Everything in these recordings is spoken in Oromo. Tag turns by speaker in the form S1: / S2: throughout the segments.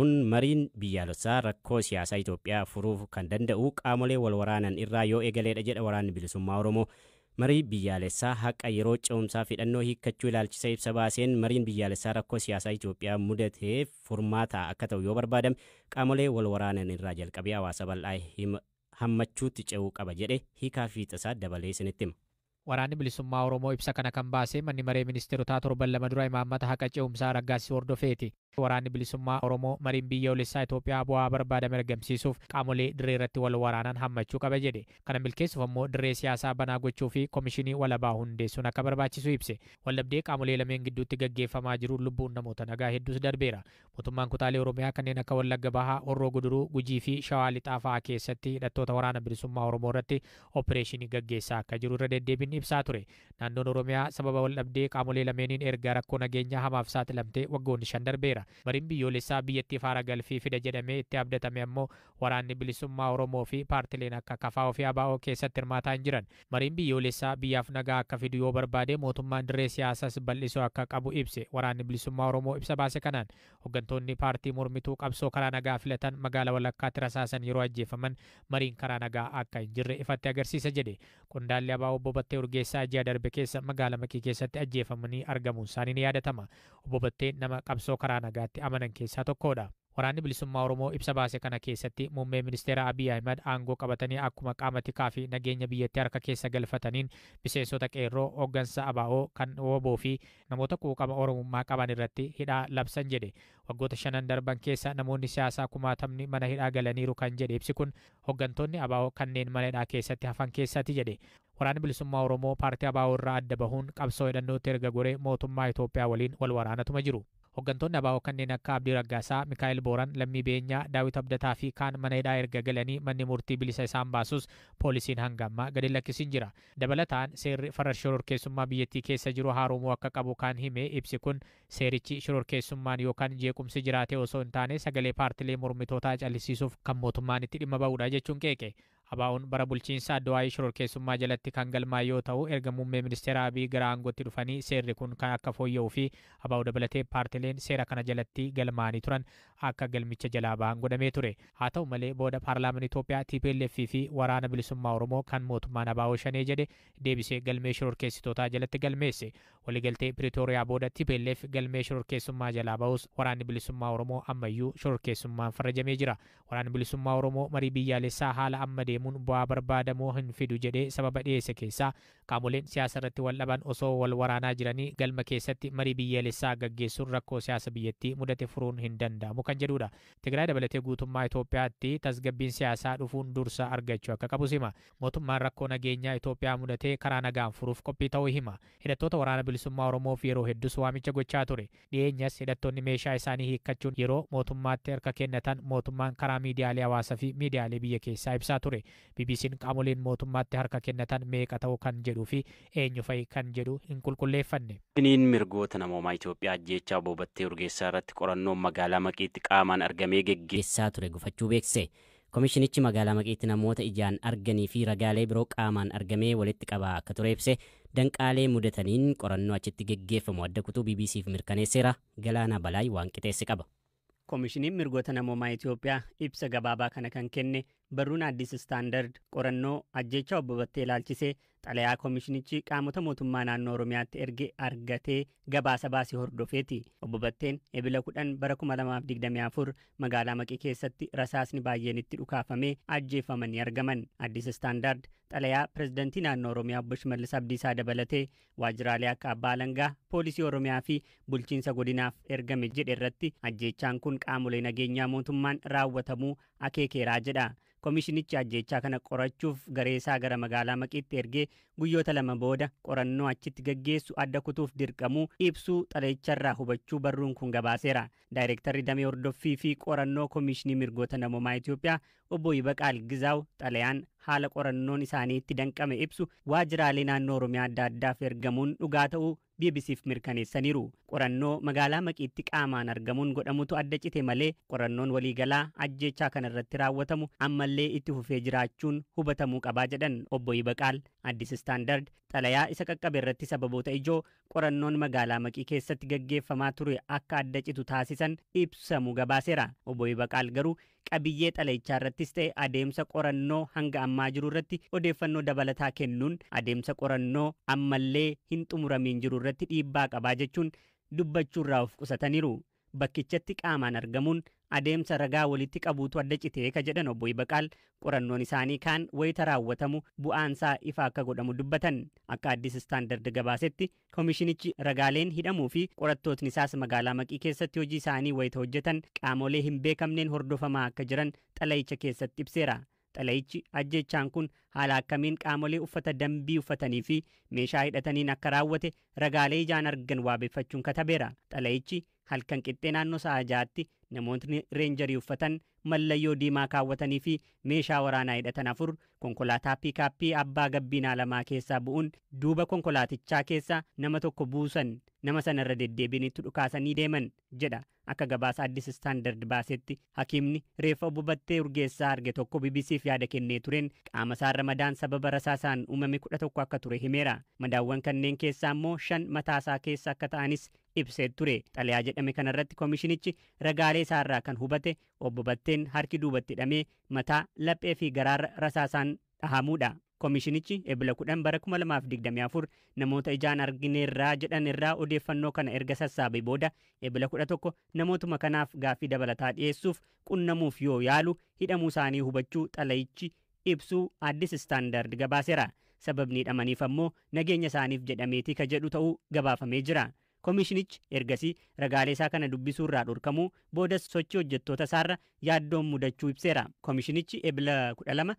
S1: Mariin biyyaalessaa rakkoo siyaasaa Itoophiyaa furuuf kan danda'u qaamolee wal waraanan irraa yoo eegaleedha jedha waraanni bilisummaa Oromoo. Marii biyyaalessaa haqa yeroo ce'umsaa fidhannoo hiikkachuu ilaalchisa ibsa baaseen mariin biyyaalessaa rakkoo siyaasaa Itoophiyaa mudateef furmaata akka ta'u yoo barbaadame qaamolee wal waraanan irraa jalqabee hawaasa bal'aa hammachuutti ce'uu qaba jedhe hiikaa fi tasaa dabalee isinitti hima.
S2: Waraanni bilisummaa Oromoo ibsa kana kan baase manni maree ministeerotaa torban lama dura imaammata haqa ce'umsaa raggaasii hordofeeti. Waraanni bilisummaa Oromoo mariin biyyoolessaa Itoophiyaa bu'aa barbaadame argamsiisuuf qaamolee dirree irratti wal waraanan hammachuu qaba jedhe. Kana milkeessuuf ammoo dirree siyaasaa banaa gochuu fi komishinii walabaa hundeessuun akka barbaachisu ibse. Waldhabdee qaamolee lameen gidduutti gaggeeffamaa jiru lubbuun namoota nagaa hedduus darbeera. Mootummaan kutaalee Oromiyaa kanneen akka Wallagga Bahaa, Horroo Guduruu, Gujii fi Shawaa Lixaa fa'aa keessatti hidhattoota waraana bilisummaa Oromoo irratti opereeshinii gaggeessaa akka jiru irra deddeebiin ibsaa ture. Naannoon Oromiyaa sababa waldhabdee qaamolee lameeniin erga rakkoo nageenyaa hamaaf saaxilamtee waggoonni 5 darbeera. Mariin biyyoolessaa biyyattii faara galfii fida jedhamee itti abdatame ammoo waraanni bilisummaa Oromoo fi paartileen akka KFO fi ABO keessatti hirmaataa hin jiran. Mariin biyyoolessaa biyyaaf nagaa akka fidu yoo barbaade mootummaan dirree siyaasaas bal'isuu akka qabu ibse. Waraanni bilisummaa Oromoo ibsa baase kanaan hooggantoonni paartii mormituu qabsoo karaa nagaa filatan magaalaa Walakkaatti rasaasan yeroo ajjeefaman mariin karaa nagaa akka hin jirre ifatti agarsiisa jedhe. Qondaalli ABO Obbo Battee Urgeessaa ji'a darbe keessa magaalaa Makii keessatti ajjeefamanii argamuun isaanii ni yaadatama. Obbo Batteen nama qabsoo karaa nagaatti amanan keessaa tokkodha. Waraanni bilisummaa Oromoo ibsa baase kana keessatti muummee ministeera Abiy Ahmed aangoo qabatanii akkuma qaama tikaa fi nageenya biyyattii harka keessa galfataniin miseensota qeerroo hooggansa ABO kan WBO fi namoota quuqama Oromummaa qaban irratti hidhaa labsan jedhe. Waggoota 5 darban keessa namoonni siyaasaa kumaatamni mana hidhaa galaniiru kan jedhe ibsi kun hooggantoonni ABO kanneen mana hidhaa keessatti hafan keessatti jedhe. Waraanni bilisummaa Oromoo paartii ABO irraa adda bahuun qabsoo hidhannootti erga goree mootummaa Itoophiyaa waliin wal waraanatuma jiru. Hooggantoonni ABO kanneen akka Abdii Raggaasaa, Mikaa'el Booran, Lammii Beenyaa, Daawit Abdataa fi kaan mana hidhaa erga galanii manni murtii bilisa isaan baasus poolisiin hanga ammaa gadi lakkisiin jira. Dabalataan seerri farra shororkeessummaa biyyattii keessa jiru haaromuu akka qabu kan hime ibsi kun seerichi shororkeessummaan yookaan jeequmsi jiraate osoo hin taane sagalee paartilee mormitootaa callisiisuuf kan mootummaan itti dhimma ba'uudha jechuun qeeqe. ABO'n bara bulchiinsa Addawaayii shororkeessummaa jalatti kan galmaa'e yoo ta'u erga muummee ministeera Abiy gara aangootti dhufanii seerri kun kan akka fooyya'uu fi ABO dabalatee paartileen seera kana jalatti galmaa'anii turan akka galmicha jalaa ba'an godhamee ture. Haa ta'u malee booda paarlaamaan Itoophiyaa TPLF fi waraana bilisummaa Oromoo kan mootummaan ABO shanee jedhe deebisee galmee shororkeessitootaa jalatti galmeesse. Waliigaltee Piriitooriyaa booda TPLF galmee shororkeessummaa jalaa ba'us waraanni bilisummaa Oromoo ammayyuu shororkeessummaan farrajamee jira. Waraanni bilisummaa Oromoo marii biyyaalessaa haala amma deemuun bu'aa barbaadamoo hin fidu jedhee sababa dhiyeesse keessaa qaamoleen siyaasa irratti wal dhaban osoo wal waraanaa jiranii galma keessatti marii biyyaalessaa gaggeessuun rakkoo siyaasa biyyattii mudate furuun hin danda'amu kan jedhudha. Tigraay dabalatee guutummaa Itoophiyaatti tasgabbiin siyaasaa dhufuun dursa argachuu akka qabu hima. Mootummaan rakkoo nageenyaa Itoophiyaa mudatee karaa nagaan furuuf qophii ta'uu hima. Hidhattoota waraana bilisummaa Oromoof yeroo hedduus waamicha gochaa ture. Dhiyeenyas hidhattoonni meeshaa isaanii hiikkachuun yeroo mootummaatti harka kennatan mootummaan karaa miidiyaalee hawaasaa fi miidiyaalee biyya keessaa ibsaa ture. BBC'n qaamoleen mootummaatti harka kennatan meeqa ta'uu kan jedhuu fi eenyu fa'i kan jedhu hin qulqulleeffanne.
S1: Komishiniin mirgoota namoomaa Itoophiyaa ajjeechaa Obbo Battee Urgeessaa irratti qorannoon magaalaa Maqiitti qaamaan argamee geggeessaa ture gufachuu beekse. Komishinichi magaalaa Maqiitti namoota ijaan arganii fi ragaalee biroo qaamaan argamee walitti qabaa akka ture ibse danqaalee mudataniin qorannoo achitti geggeeffamu adda kutuu BBC'f mirkaneesseera. Galaanaa Balaay waan qixeesse qaba.
S3: Komishiniin mirgoota namoomaa Itoophiyaa ibsa gabaabaa kana kan kenne barruun Addis Istaandard qorannoo ajjeechaa Obbo Battee ilaalchisee xalayaa komishinichi qaamota mootummaa naannoo Oromiyaatti erge argatee gabaasa baasee hordofeeti. Obbo Batteen ebila 10 bara 2024 magaalaa Maqii keessatti rasaasni baay'een itti dhukaafamee ajjeefamanii argaman. Addis Istaandard xalayaa pirezidantii naannoo Oromiyaa Obbo Shimallis Abdiisaa dabalatee waajjiraalee akka Abbaa Alangaa, Poolisii Oromiyaa fi bulchiinsa godinaaf ergame jedhe irratti ajjeechaan kun qaamolee nageenyaa mootummaan raawwatamuu akeekeeraa jedha. Komishinichi ajjeechaa kana qorachuuf gareesaa gara magaalaa Maqiitti ergee guyyoota 2 booda qorannoo achitti gaggeessu adda kutuuf dirqamuu ibsuu xalayicharraa hubachuu barruun kun gabaaseera. Daayirektarri damee hordoffii fi qorannoo Komishinii mirgoota namoomaa Itoophiyaa Obbo Yibaqaal Gizaaw xalayaan haala qorannoon isaanii itti danqame ibsu waajjiraalee naannoo Oromiyaa adda addaaf ergamuun dhugaa ta'uu BBCf mirkaneessaniiru. Qorannoo magaalaa Maqiitti qaamaan argamuun godhamutu adda cite malee qorannoon waliigalaa ajjechaa kanarratti raawwatamu ammallee itti fufee jiraachuun hubatamuu qabaa jedhan obbo Yibaqaal. Addis Istaandard xalayaa isa qaqqabe irratti sababoota ijoo qorannoon magaalaa Maqii keessatti gaggeeffamaa ture akka adda citu taasisan ibsamu gabaaseera. Obbo Yibaqaal garuu qabiyyee xalayichaa irrattis ta'e adeemsa qorannoo hanga ammaa jiru irratti odeeffannoo dabalataa kennuun adeemsa qorannoo ammallee hin xumuramiin jiru irratti dhiibbaa qabaa jechuun dubbachuurraa of qusataniiru. Bakkichatti qaamaan argamuun adeemsa ragaa walitti qabuutu adda citee ka jedhan obbo Yibaqaal qorannoon isaanii kaan wayita raawwatamu bu'aansaa ifa akka godhamu dubbatan. Akka Addis Istaandard gabaasetti komishinichi ragaaleen hidhamuu fi qorattootni isaas magaalaa Maqii keessatti hojii isaanii wayita hojjetan qaamolee hin beekamneen hordofamaa akka jiran xalayicha keessatti ibseera. Xalayichi ajjechaan kun haala akkamiin qaamolee uffata dambii uffatanii fi meeshaa hidhataniin akka raawwate ragaalee ijaan argan waabeffachuun katabeera. Xalayichi halkan qixxee naannoo sa'a 6tti namootni reenjarii uffatan mallayyoo diimaa kaawwatanii fi meeshaa waraanaa hidhatan 4 konkolaataa piikaappii abbaa gabbinaa 2 keessaa bu'uun duuba konkolaatichaa keessaa nama tokko buusan nama sanarra deddeebiinitti dhukaasanii deeman jedha. Akka gabaasa Addis Istaandard baasetti hakiimni reeffa obbo Battee Urgeessaa arge tokko BBCf yaada kennee tureen qaama isaarra madaan sababa rasaasaan uumame 11 akka ture himeera. Madaawwan kanneen keessaa immoo 5 mataasaa keessa akka ta'anis ibsee ture. Xalayaa jedhame kanarratti komishinichi ragaalee isaarraa kan hubate obbo Batteen harki duubatti hidhamee mataa laphee fi garaarra rasaasaan dhahamuudha. Komishinichi ebila 10 bara 2024 namoota ijaan argineerraa jedhan irraa odeeffannoo kana erga sassaabee booda ebila 11 namootuma kanaaf gaaffii dabalataa dhiyeessuuf qunnamuuf yoo yaalu hidhamuu isaanii hubachuu xalayichi ibsuu Addis Istaandard gabaaseera. Sababni hidhamaniif ammoo nageenya isaaniif jedhameeti ka jedhu ta'uu gabaafamee jira. Komishinichi ergasii ragaalee isaa kana dubbisuurraa dhorkamuu boodas sochii hojjettoota isaarra yaaddoon mudachuu ibseera. Komishinichi ebila 12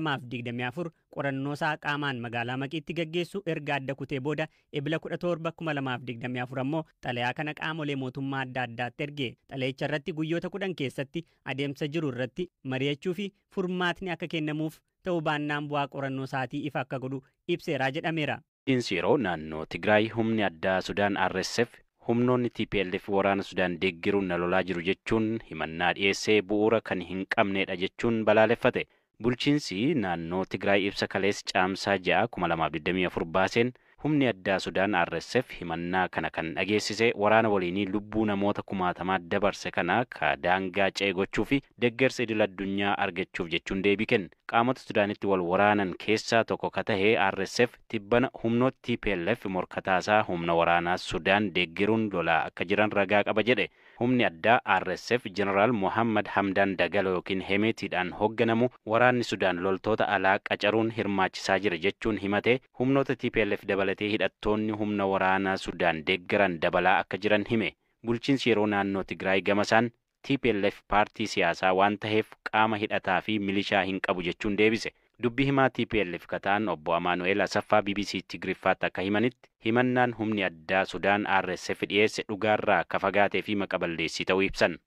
S3: 2024 qorannoo isaa qaamaan magaalaa Maqiitti gaggeessu erga adda kutee booda ebila 17 2024 ammoo xalayaa kana qaamolee mootummaa adda addaatti erge. Xalayicha irratti guyyoota 10 keessatti adeemsa jiru irratti mari'achuu fi furmaatni akka kennamuuf ta'uu baannaan bu'aa qorannoo isaatii ifa akka godhu ibseeraa jedhameera.
S4: Yeroo naannoo Tigraay humni addaa Sudaan RSF humnoonni TPLF waraana Sudaan deeggiruun na lolaa jiru jechuun himannaa dhiyeessee bu'uura kan hin qabnedha jechuun balaaleffate. Bulchiinsi naannoo Tigraay ibsa kalees caamsaa 6 2024 baaseen humni addaa Sudaan RSF himannaa kana kan dhageessise waraana waliinii lubbuu namoota 10,000 dabarse kana ka daangaa ceegochuu fi deeggarsa idil addunyaa argachuuf jechuun deebii kenne. Qaamota Sudaanitti wal waraanan keessaa tokko ka tahe RSF tibbana humnoota TPLF morkataasaa humna waraanaa Sudaan deeggiruun lolaa akka jiran ragaa qaba jedhe. Humni addaa RSF Jeneraal Mohammad Hamdan Dagalo yookiin Hemetiidhaan hoogganamu waraanni Sudaan loltoota alaa qacaruun hirmaachisaa jira jechuun himate humnoota TPLF dabalatee hidhattoonni humna waraanaa Sudaan deeggaran dabalaa akka jiran hime. Bulchiinsi yeroo naannoo Tigraay gamasaan TPLF paartii siyaasaa waan taheef qaama hidhataa fi milishaa hin qabu jechuun deebise. Dubbi himaa TPLF kataan obbo Amaanu'eel Asaffaa BBC Tigrifaatti akka himanitti himannaan humni addaa Sudaan RSF dhiyeesse dhugaarraa akka fagaatee fi maqaballeessii ta'uu ibsan.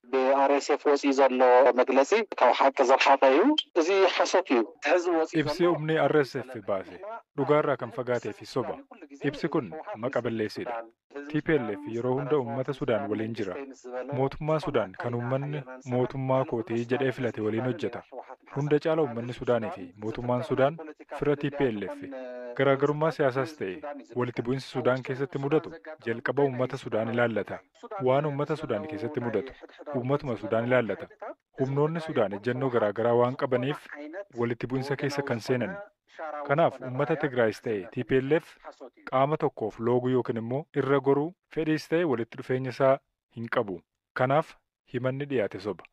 S5: RSF ወፂኡ ዘሎ መግለጺ ካብ ሓቂ ዘርሓቀ እዩ እዚ ሓሰት እዩ
S6: ibsi humni RSF baase dhugaarraa kan fagaatee fi soba. Ibsi kun maqaballeessiidha. TPLF yeroo hunda uummata Sudaan waliin jira. Mootummaa Sudaan kan uummanni mootummaa kootii jedhee filate waliin hojjeta. Hunda caala uummanni Sudaanii fi mootummaan Sudaan fira TPLF. Garaagarummaa siyaasaas ta'e walitti bu'insi Sudaan keessatti mudatu jalqaba uummata Sudaan ilaallata. Waan uummata Sudaan keessatti mudatu uummatuma Sudaan ilaallata. Humnoonni Sudaan ejjennoo garaagaraa waan qabaniif walitti bu'insa keessa kan seenan. Kanaaf uummata Tigraayis ta'e TPLF qaama tokkoof looguu yookiin immoo irra goruu fedhiis ta'e walitti dhufeenya isaa hin qabu. Kanaaf himanni dhiyaate soba.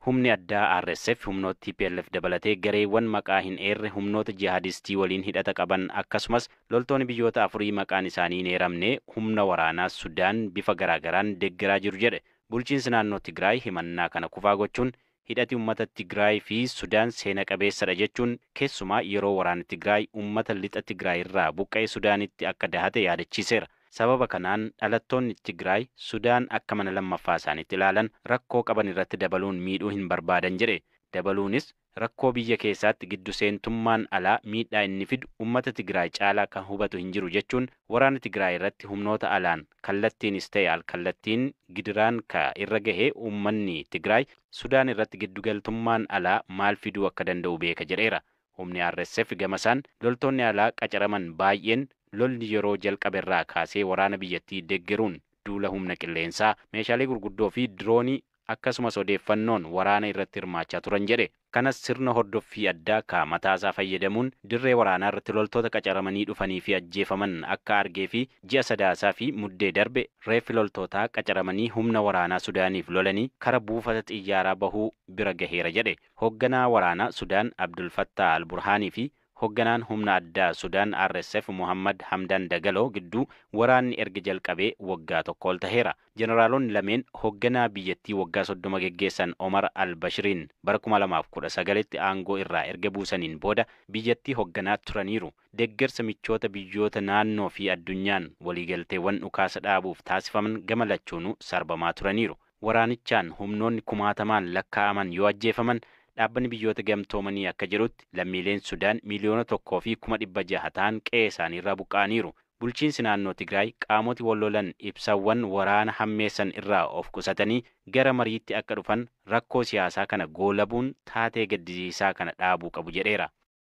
S4: Humni addaa RSF humnoota TPLF dabalatee gareewwan maqaa hin eerre humnoota jihadistii waliin hidhata qaban akkasumas loltoonni biyyoota afurii maqaan isaanii hin eeramne humna waraanaa Sudaan bifa garaagaraan deeggaraa jiru jedhe. Bulchiinsi naannoo Tigraay himannaa kana kufaa gochuun hidhati uummata Tigraay fi Sudaan seena qabeessadha jechuun keessumaa yeroo waraana Tigraay uummata lixa Tigraay irraa buqqa'ee Sudaanitti akka dahate yaadachiiseera. Sababa kanaan dhalattoonni Tigraay Sudaan akka mana lammaffaa isaaniitti ilaalan rakkoo qaban irratti dabaluun miidhuu hin barbaadan jedhe. Dabaluunis rakkoo biyya keessaatti giddu seentummaan alaa miidhaa inni fidu uummata Tigraay caalaa kan hubatu hin jiru jechuun waraana Tigraay irratti humnoota alaan kallattiinis ta'e alkallattiin gidiraan ka irra gahee uummanni Tigraay Sudaan irratti giddugaltummaan alaa maal fiduu akka danda'u beeka jedheera. Humni RSF gamasaan loltoonni alaa qacaraman baay'een lolli yeroo jalqabe irraa kaasee waraana biyyattii deeggaruun duula humna qilleensaa meeshaalee gurguddoo fi diroonii akkasumas odeeffannoon waraana irratti hirmaachaa turan jedhe. Kanas sirna hordoffii addaa ka mataasaa fayyadamuun dirree waraanaa irratti loltoota qacaramanii dhufanii fi ajjeefaman akka argee fi ji'a sadaasaa fi muddee darbe reeffi loltootaa qacaramanii humna waraanaa Sudaaniif lolanii kara buufata xiyyaaraa bahuu bira gaheera jedhe. Hoogganaa waraanaa Sudaan Abdul Fattah al-Burhaanii fi hoogganaan humna addaa Sudaan RSF Muhammad Hamdan Dagaloo gidduu waraanni erga jalqabee waggaa tokko ol taheera. Jeneraalonni lameen hoogganaa biyyattii waggaa 30 geggeessan Omar al-Bashiriin bara 2019tti aangoo irraa erga buusaniin booda biyyattii hoogganaa turaniiru. Deeggarsa michoota biyyoota naannoo fi addunyaan waliigalteewwan dhukaasa dhaabuuf taasifaman gama lachuunuu sarbamaa turaniiru. Waraanichaan humnoonni kumaatamaan lakkaa'aman yoo ajjeefaman dhaabbanni biyyoota gamtoomanii akka jirutti lammiileen Sudaan miliyoona 1,600,000 ta'an qe'ee isaaniirraa buqqa'aniiru. Bulchiinsi naannoo Tigraay qaamoti wallolan ibsawwan waraana hammeessan irraa of qusatanii gara mariitti akka dhufan rakkoo siyaasaa kana goolabuun taatee gaddisiisaa kana dhaabuu qabu jedheera.